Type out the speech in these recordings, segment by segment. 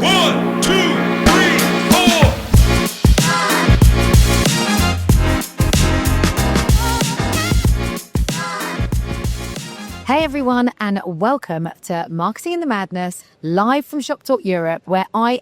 1, 2, 3, 4. Hey everyone, and welcome to Marketing in the Madness, live from Shoptalk Europe, where I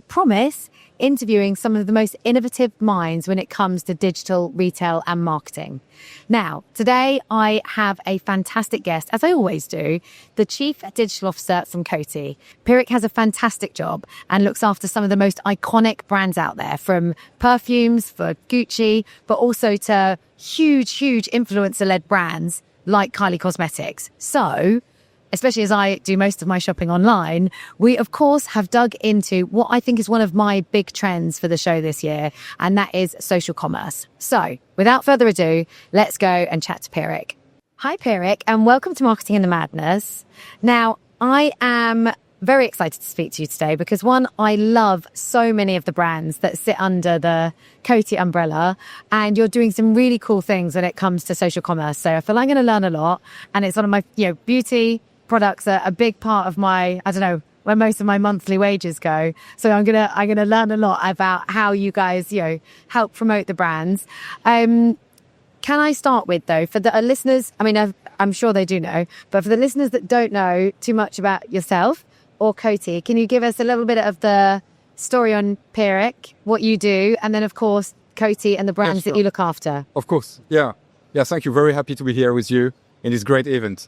promise, interviewing some of the most innovative minds when it comes to digital, retail and marketing. Now, today I have a fantastic guest, as I always do, the Chief Digital Officer from Coty. Pierric has a fantastic job and looks after some of the most iconic brands out there, from perfumes for Gucci, but also to huge influencer-led brands like Kylie Cosmetics. So, especially as I do most of my shopping online, we of course have dug into what I think is one of my big trends for the show this year, and that is social commerce. So, without further ado, let's go and chat to Pierric. Hi Pierric, and welcome to Marketing in the Madness. Now, I am very excited to speak to you today because, one, I love so many of the brands that sit under the Coty umbrella, and you're doing some really cool things when it comes to social commerce. So I feel I'm going to learn a lot, and it's one of my, beauty products are a big part of my, where most of my monthly wages go. So I'm gonna learn a lot about how you guys, help promote the brands. Can I start with, though, for the listeners, I'm sure they do know, but for the listeners that don't know too much about yourself or Coty, can you give us a little bit of the story on Pierric, what you do, and then, of course, Coty and the brands that you look after? Of course, yeah. Thank you. Very happy to be here with you in this great event.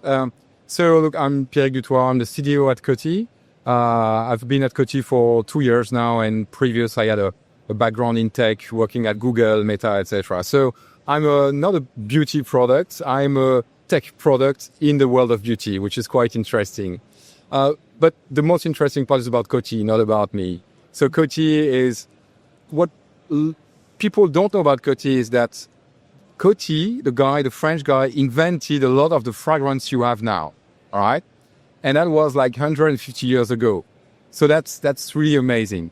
So, look, I'm Pierric Duthoit. I'm the CDO at Coty. I've been at Coty for 2 years now, and previous I had a background in tech, working at Google, Meta, etc. So I'm not a beauty product. I'm a tech product in the world of beauty, which is quite interesting. But the most interesting part is about Coty, not about me. So Coty is, what people don't know about Coty is that Coty, the French guy, invented a lot of the fragrance you have now. All right. And that was like 150 years ago. So that's really amazing.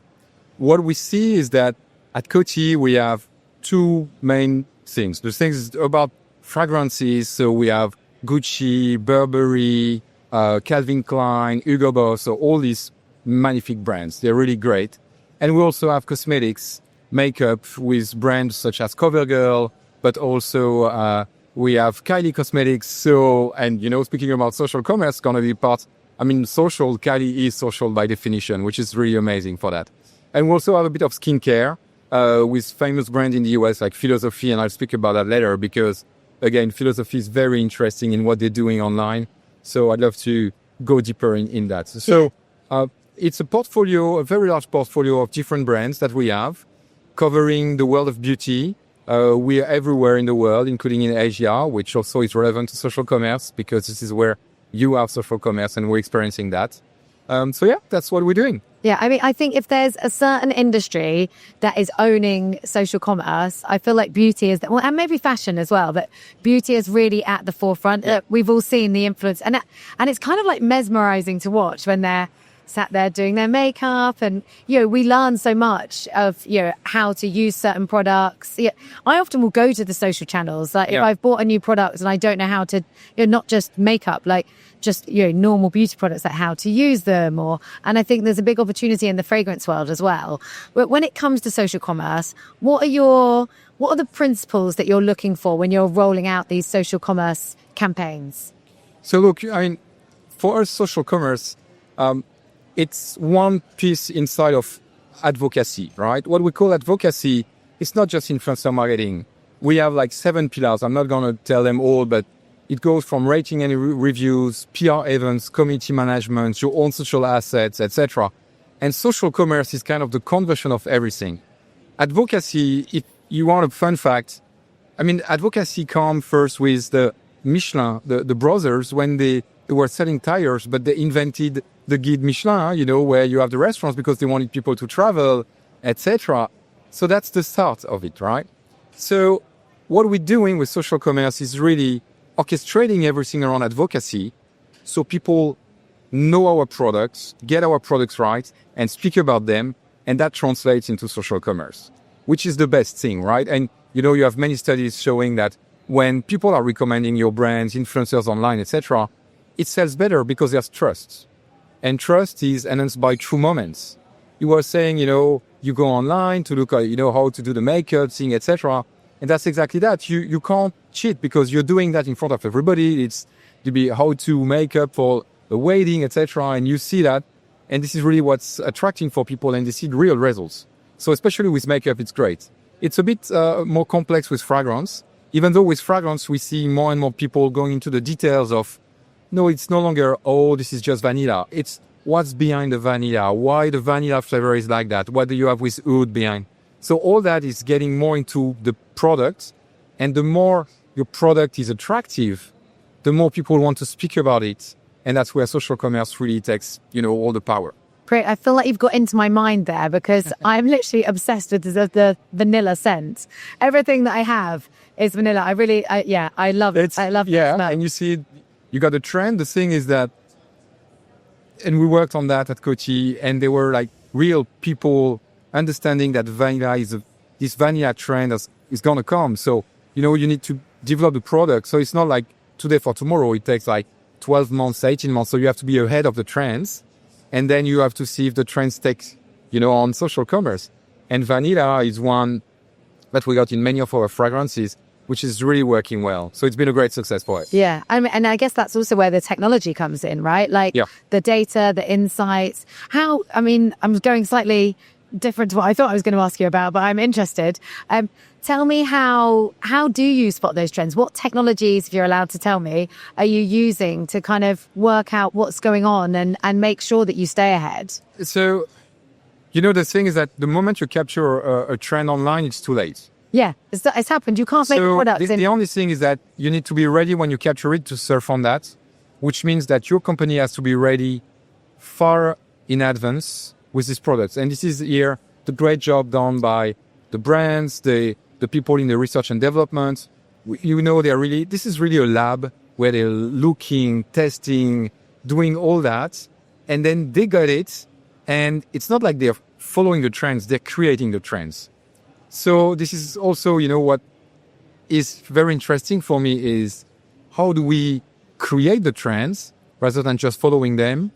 What we see is that at Coty, we have two main things. The things about fragrances. So we have Gucci, Burberry, Calvin Klein, Hugo Boss, so all these magnific brands. They're really great. And we also have cosmetics, makeup with brands such as CoverGirl, but also we have Kylie Cosmetics. So, and speaking about social commerce, gonna be social, Kylie is social by definition, which is really amazing for that. And we also have a bit of skincare with famous brands in the US like Philosophy, and I'll speak about that later because, again, Philosophy is very interesting in what they're doing online. So I'd love to go deeper in that. So it's a very large portfolio of different brands that we have covering the world of beauty. We are everywhere in the world, including in Asia, which also is relevant to social commerce because this is where you have social commerce and we're experiencing that. That's what we're doing. Yeah, I think if there's a certain industry that is owning social commerce, I feel like beauty is, and maybe fashion as well, but beauty is really at the forefront. Yeah. We've all seen the influence, and it's kind of like mesmerizing to watch when they're sat there doing their makeup, and we learn so much of how to use certain products. I often will go to the social channels, like if I've bought a new product and I don't know how to, not just makeup, like just normal beauty products, like how to use them, and I think there's a big opportunity in the fragrance world as well. But when it comes to social commerce, what are the principles that you're looking for when you're rolling out these social commerce campaigns? So look, for us, social commerce, it's one piece inside of advocacy, right? What we call advocacy is not just influencer marketing. We have like 7 pillars. I'm not going to tell them all, but it goes from rating and reviews, PR events, community management, your own social assets, etc. And social commerce is kind of the conversion of everything. Advocacy, if you want a fun fact, advocacy came first with the Michelin, the brothers, when they were selling tires, but they invented the guide Michelin, where you have the restaurants because they wanted people to travel, etc. So that's the start of it, right? So what we're doing with social commerce is really orchestrating everything around advocacy so people know our products, get our products right, and speak about them, and that translates into social commerce, which is the best thing, right? And you have many studies showing that when people are recommending your brands, influencers online, etc., it sells better because there's trust. And trust is enhanced by true moments. You were saying, you go online to look at, how to do the makeup, thing, etc. And that's exactly that. You can't cheat because you're doing that in front of everybody. It's to be how to make up for the wedding, etc. And you see that. And this is really what's attracting for people, and they see real results. So especially with makeup, it's great. It's a bit more complex with fragrance. Even though with fragrance, we see more and more people going into the details of, no, it's no longer, this is just vanilla. It's what's behind the vanilla, why the vanilla flavor is like that, what do you have with oud behind. So all that is getting more into the product, and the more your product is attractive, the more people want to speak about it. And that's where social commerce really takes, all the power. Great. I feel like you've got into my mind there because I'm literally obsessed with the vanilla scent. Everything that I have is vanilla. I love it. I love it. Yeah, and you see, you got a trend. The thing is that, and we worked on that at Coty, and there were like real people understanding that vanilla this vanilla trend is going to come. So, you need to develop the product. So it's not like today for tomorrow. It takes like 12 months, 18 months. So you have to be ahead of the trends. And then you have to see if the trends take, on social commerce. And vanilla is one that we got in many of our fragrances, which is really working well. So it's been a great success for us. Yeah. And I guess that's also where the technology comes in, right? Like the data, the insights. I'm going slightly different to what I thought I was going to ask you about, but I'm interested. Tell me how do you spot those trends? What technologies, if you're allowed to tell me, are you using to kind of work out what's going on and make sure that you stay ahead? So, the thing is that the moment you capture a trend online, it's too late. Yeah, it's happened. You can't make products. The only thing is that you need to be ready when you capture it to surf on that, which means that your company has to be ready far in advance with these products. And this is here the great job done by the brands, the people in the research and development. This is really a lab where they're looking, testing, doing all that. And then they got it. And it's not like they're following the trends, they're creating the trends. So this is also, what is very interesting for me is how do we create the trends rather than just following them?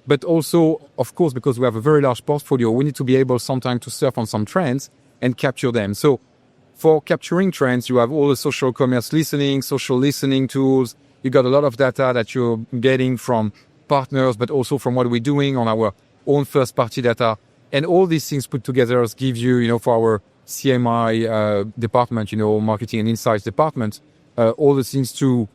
But also, of course, because we have a very large portfolio, we need to be able sometimes to surf on some trends and capture them. So for capturing trends, you have all the social commerce listening, social listening tools. You got a lot of data that you're getting from partners, but also from what we're doing on our own first-party data. And all these things put together give you, for our CMI department, marketing and insights department, all the things to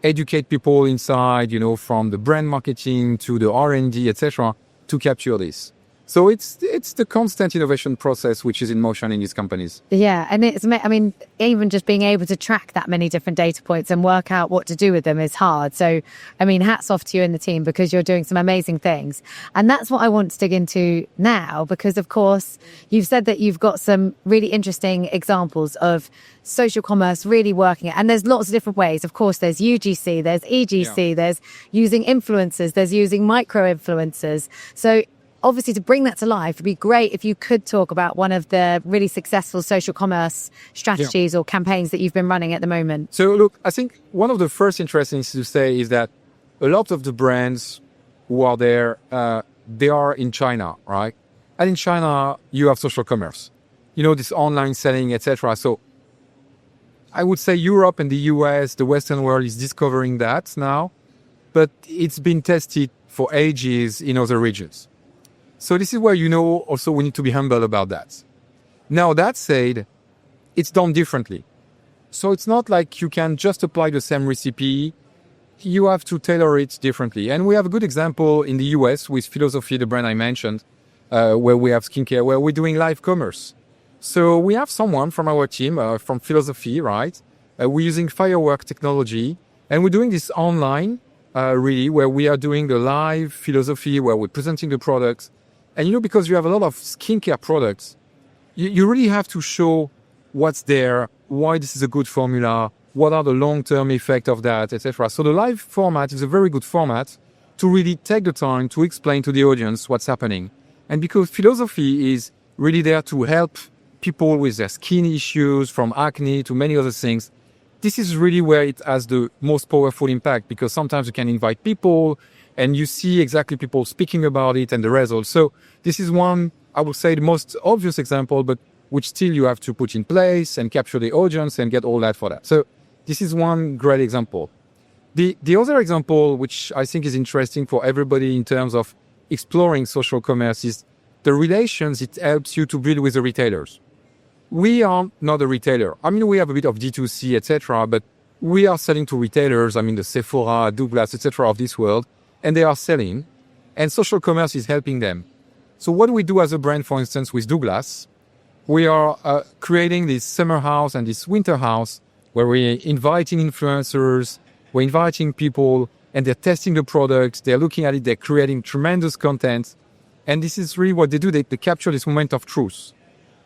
educate people inside, from the brand marketing to the R&D, etc., to capture this. So it's the constant innovation process which is in motion in these companies. Yeah, and even just being able to track that many different data points and work out what to do with them is hard. So, hats off to you and the team because you're doing some amazing things. And that's what I want to dig into now because, of course, you've said that you've got some really interesting examples of social commerce really working. And there's lots of different ways. Of course, there's UGC, there's EGC, there's using influencers, there's using micro-influencers. So obviously, to bring that to life, it'd be great if you could talk about one of the really successful social commerce strategies or campaigns that you've been running at the moment. So look, I think one of the first interesting things to say is that a lot of the brands who are there, they are in China, right? And in China, you have social commerce, this online selling, etc. So I would say Europe and the US, the Western world is discovering that now, but it's been tested for ages in other regions. So this is where, also we need to be humble about that. Now, that said, it's done differently. So it's not like you can just apply the same recipe. You have to tailor it differently. And we have a good example in the US with Philosophy, the brand I mentioned, where we have skincare, where we're doing live commerce. So we have someone from our team, from Philosophy, right? We're using Firework technology, and we're doing this online, really, where we are doing the live Philosophy, where we're presenting the products. And because you have a lot of skincare products, you really have to show what's there, why this is a good formula, what are the long-term effects of that, etc. So the live format is a very good format to really take the time to explain to the audience what's happening. And because Philosophy is really there to help people with their skin issues, from acne to many other things, this is really where it has the most powerful impact, because sometimes you can invite people, and you see exactly people speaking about it and the results. So this is one, I would say, the most obvious example, but which still you have to put in place and capture the audience and get all that for that. So this is one great example. The other example, which I think is interesting for everybody in terms of exploring social commerce, is the relations it helps you to build with the retailers. We are not a retailer. I mean, we have a bit of D2C, etc., but we are selling to retailers. I mean, the Sephora, Douglas, etc. of this world, and they are selling, and social commerce is helping them. So what do we do as a brand, for instance, with Douglas? We are creating this summer house and this winter house where we're inviting influencers, we're inviting people, and they're testing the products, they're looking at it, they're creating tremendous content. And this is really what they do. They capture this moment of truth.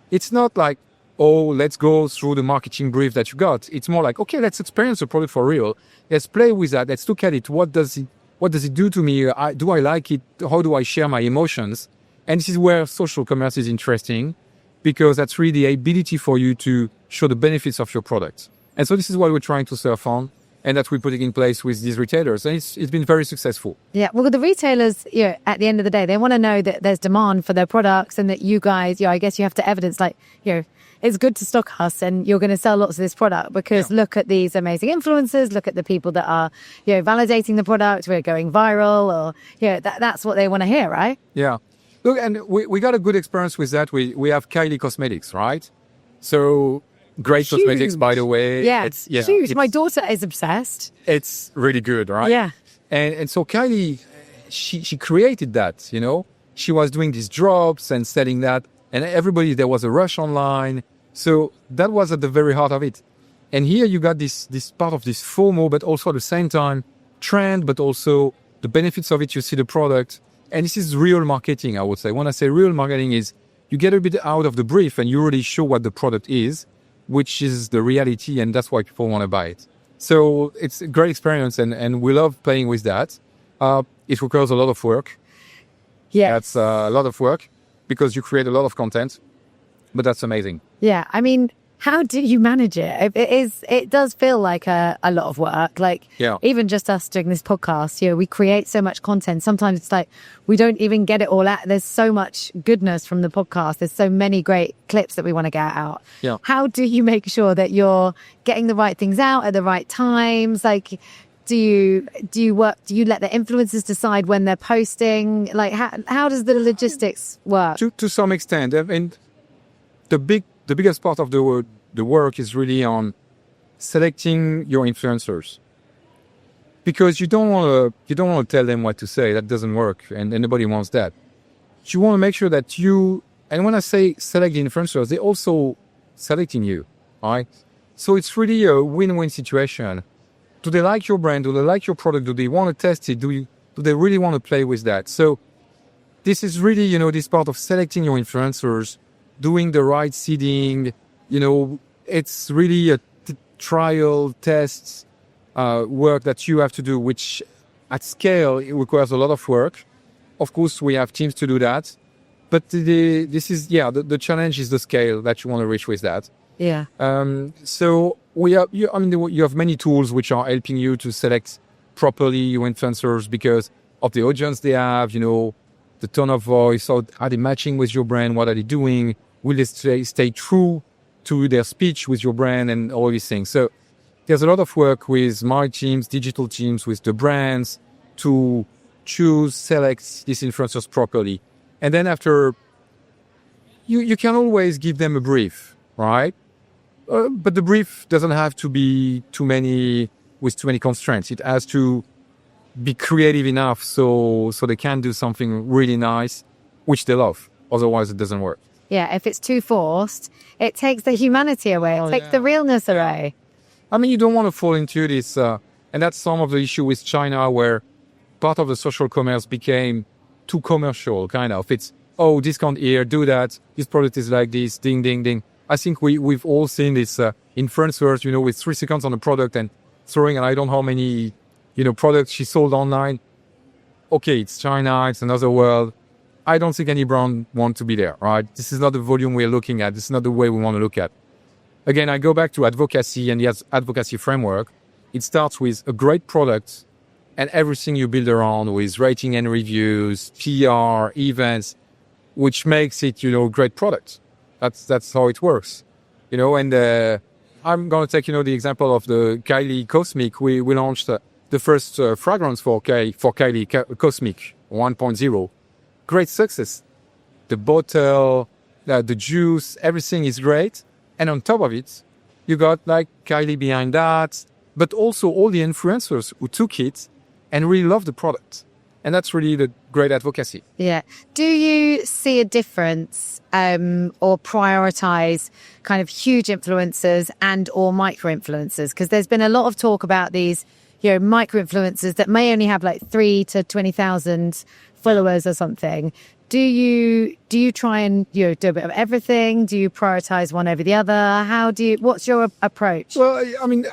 It's not like, oh, let's go through the marketing brief that you got. It's more like, okay, let's experience the product for real. Let's play with that. Let's look at it. What does it do to me? Do I like it? How do I share my emotions? And this is where social commerce is interesting, because that's really the ability for you to show the benefits of your product. And so this is what we're trying to surf on, and that we're putting in place with these retailers. And it's been very successful. Yeah, well, the retailers, at the end of the day, they want to know that there's demand for their products and that you guys, I guess you have to evidence, like, it's good to stock us and you're going to sell lots of this product because look at these amazing influencers, look at the people that are, validating the product, we're going viral, or, that's what they want to hear, right? Yeah. Look, and we got a good experience with that. We have Kylie Cosmetics, right? So great Huge. cosmetics, by the way. Yeah, huge. My daughter is obsessed. It's really good, right? Yeah. And so Kylie, she created that, She was doing these drops and selling that. And there was a rush online. So that was at the very heart of it. And here you got this part of this FOMO, but also at the same time, trend, but also the benefits of it. You see the product. And this is real marketing, I would say. When I say real marketing is you get a bit out of the brief and you really show what the product is, which is the reality, and that's why people want to buy it. So it's a great experience, and we love playing with that. It requires a lot of work. Yeah. That's a lot of work because you create a lot of content, but that's amazing. Yeah, I mean, how do you manage it? It does feel like a lot of work. Like, even just us doing this podcast, we create so much content. Sometimes it's like we don't even get it all out. There's so much goodness from the podcast. There's so many great clips that we want to get out. Yeah. How do you make sure that you're getting the right things out at the right times? Like, do you let the influencers decide when they're posting? Like, how does the logistics work? To some extent, I mean, the biggest part of the work is really on selecting your influencers, because you don't want to tell them what to say. That doesn't work, and nobody wants that. You want to make sure that and when I say select the influencers, they're also selecting you, right? So it's really a win-win situation. Do they like your brand? Do they like your product? Do they want to test it? Do they really want to play with that? So this is really, this part of selecting your influencers, doing the right seeding. It's really a trial test work that you have to do, which at scale, it requires a lot of work. Of course, we have teams to do that. But the challenge is the scale that you want to reach with that. Yeah. So you have many tools which are helping you to select properly your influencers because of the audience they have, the tone of voice. So are they matching with your brand? What are they doing? Will they stay true to their speech with your brand and all these things? So there's a lot of work with my teams, digital teams, with the brands to select these influencers properly. And then after, you can always give them a brief, right? But the brief doesn't have to be with too many constraints. It has to be creative enough so they can do something really nice, which they love. Otherwise, it doesn't work. Yeah, if it's too forced, it takes the humanity away. It takes the realness away. I mean, you don't want to fall into this. And that's some of the issue with China, where part of the social commerce became too commercial, kind of. It's, discount here, do that. This product is like this, ding, ding, ding. I think we've all seen this influencers, with 3 seconds on a product and throwing, and I don't know how many, products she sold online. Okay, it's China, it's another world. I don't think any brand want to be there, right? This is not the volume we're looking at. This is not the way we want to look at. Again, I go back to advocacy and the advocacy framework. It starts with a great product and everything you build around with rating and reviews, PR, events, which makes it, great product. That's how it works, and I'm going to take, the example of the Kylie Cosmetics. We launched the first fragrance for Kylie Cosmetics 1.0. Great success. The bottle, the juice, everything is great. And on top of it, you got like Kylie behind that, but also all the influencers who took it and really loved the product. And that's really the great advocacy. Yeah. Do you see a difference or prioritize kind of huge influencers and or micro influencers? Because there's been a lot of talk about these, micro influencers that may only have like 3 to 20,000 followers or something. Do you try and do a bit of everything? Do you prioritize one over the other? What's your approach? Well, I mean,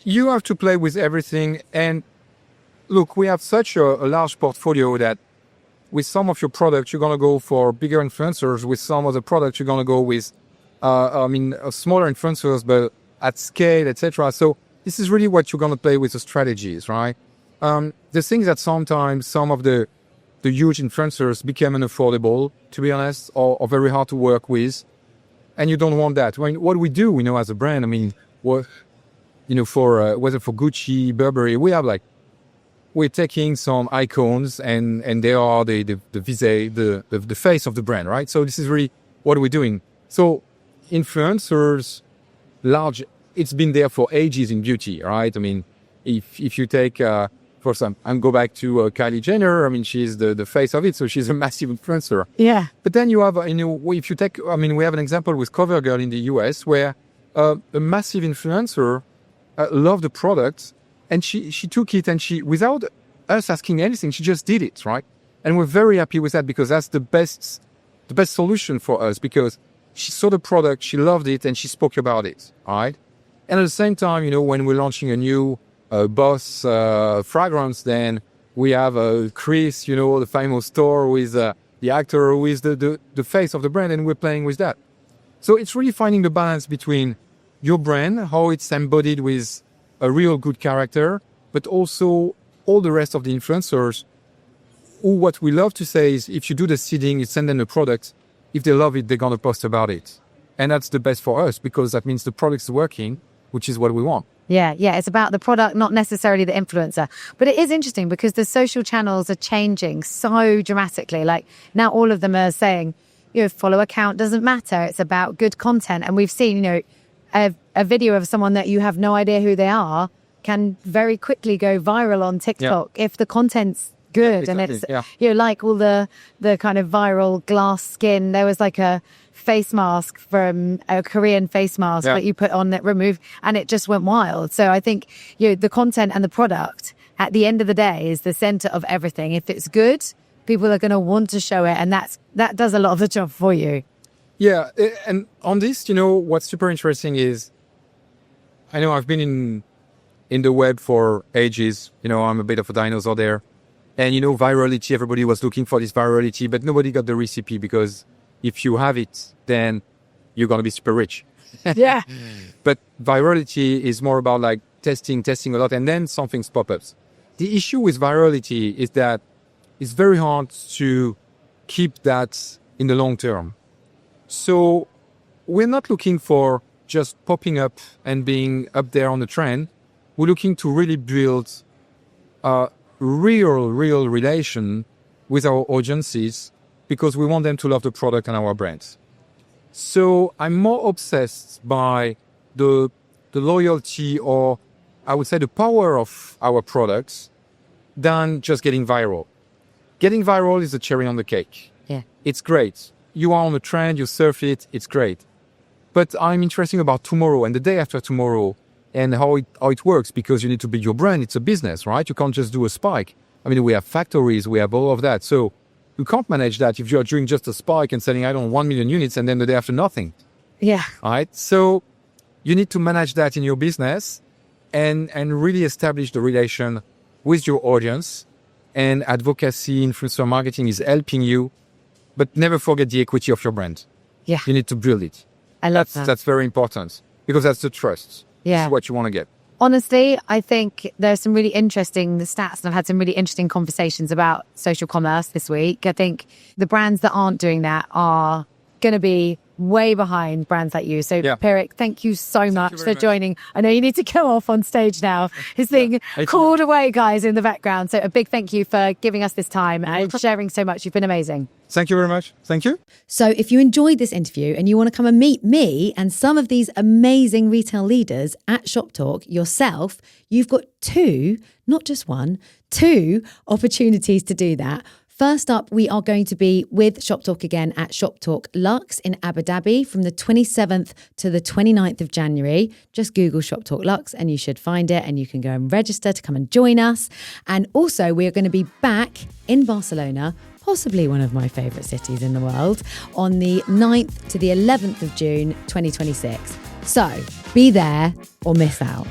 you have to play with everything. And look, we have such a large portfolio that with some of your products, you're going to go for bigger influencers. With some of the products, you're going to go with, smaller influencers, but at scale, etc. So this is really what you're going to play with the strategies, right? The things that sometimes some of the huge influencers become unaffordable, to be honest, or very hard to work with. And you don't want that. I mean, what we do, as a brand, for whether for Gucci, Burberry, we're taking some icons and they are the visage, the face of the brand, right? So this is really what we're doing. So influencers, large, it's been there for ages in beauty, right? I mean, if you take, for some, and go back to Kylie Jenner, she's the face of it, so she's a massive influencer. Yeah. But then you have, if you take, we have an example with CoverGirl in the US where a massive influencer loved the product, and she took it and without us asking anything, she just did it, right? And we're very happy with that because that's the best solution for us, because she saw the product, she loved it, and she spoke about it, all right? And at the same time, when we're launching a new Boss fragrance, then we have Chris, the famous store with the actor who is the face of the brand, and we're playing with that. So it's really finding the balance between your brand, how it's embodied with a real good character, but also all the rest of the influencers who, what we love to say is, if you do the seeding, you send them the product, if they love it, they're going to post about it. And that's the best for us, because that means the product's working, which is what we want. Yeah. It's about the product, not necessarily the influencer. But it is interesting because the social channels are changing so dramatically. Like now all of them are saying, follow count doesn't matter. It's about good content. And we've seen, a video of someone that you have no idea who they are can very quickly go viral on TikTok if the content's good. And it's, like all the kind of viral glass skin. There was like a face mask from a Korean face mask that you put on that removed, and it just went wild. So I think the content and the product at the end of the day is the center of everything. If it's good, people are going to want to show it, and that does a lot of the job for you. Yeah, and on this, what's super interesting is, I know I've been in the web for ages. I'm a bit of a dinosaur there, and virality. Everybody was looking for this virality, but nobody got the recipe, because if you have it, then you're going to be super rich. Yeah. But virality is more about like testing a lot, and then something pop up. The issue with virality is that it's very hard to keep that in the long term. So we're not looking for just popping up and being up there on the trend. We're looking to really build a real relation with our audiences, because we want them to love the product and our brands. So I'm more obsessed by the loyalty, or I would say the power of our products, than just getting viral. Getting viral is a cherry on the cake. Yeah. It's great. You are on a trend, you surf it, it's great. But I'm interested about tomorrow and the day after tomorrow, and how it works, because you need to build your brand. It's a business, right? You can't just do a spike. We have factories, we have all of that. So you can't manage that if you're doing just a spike and selling, 1 million units, and then the day after nothing. Yeah. All right. So you need to manage that in your business and really establish the relation with your audience. And advocacy, influencer marketing is helping you, but never forget the equity of your brand. Yeah. You need to build it. I love that. That's very important, because that's the trust. Yeah. That's what you want to get. Honestly, I think there's some really interesting stats, and I've had some really interesting conversations about social commerce this week. I think the brands that aren't doing that are going to be way behind brands like you. So, Pierric, thank you so much for joining. I know you need to go off on stage now. He's being called away, guys, in the background. So a big thank you for giving us this time and sharing so much. You've been amazing. Thank you very much. Thank you. So if you enjoyed this interview and you want to come and meet me and some of these amazing retail leaders at Shoptalk yourself, you've got two, not just one, two opportunities to do that. First up, we are going to be with Shoptalk again at Shoptalk Luxe in Abu Dhabi from the 27th to the 29th of January. Just Google Shoptalk Luxe and you should find it, and you can go and register to come and join us. And also, we are going to be back in Barcelona, possibly one of my favourite cities in the world, on the 9th to the 11th of June 2026. So be there or miss out.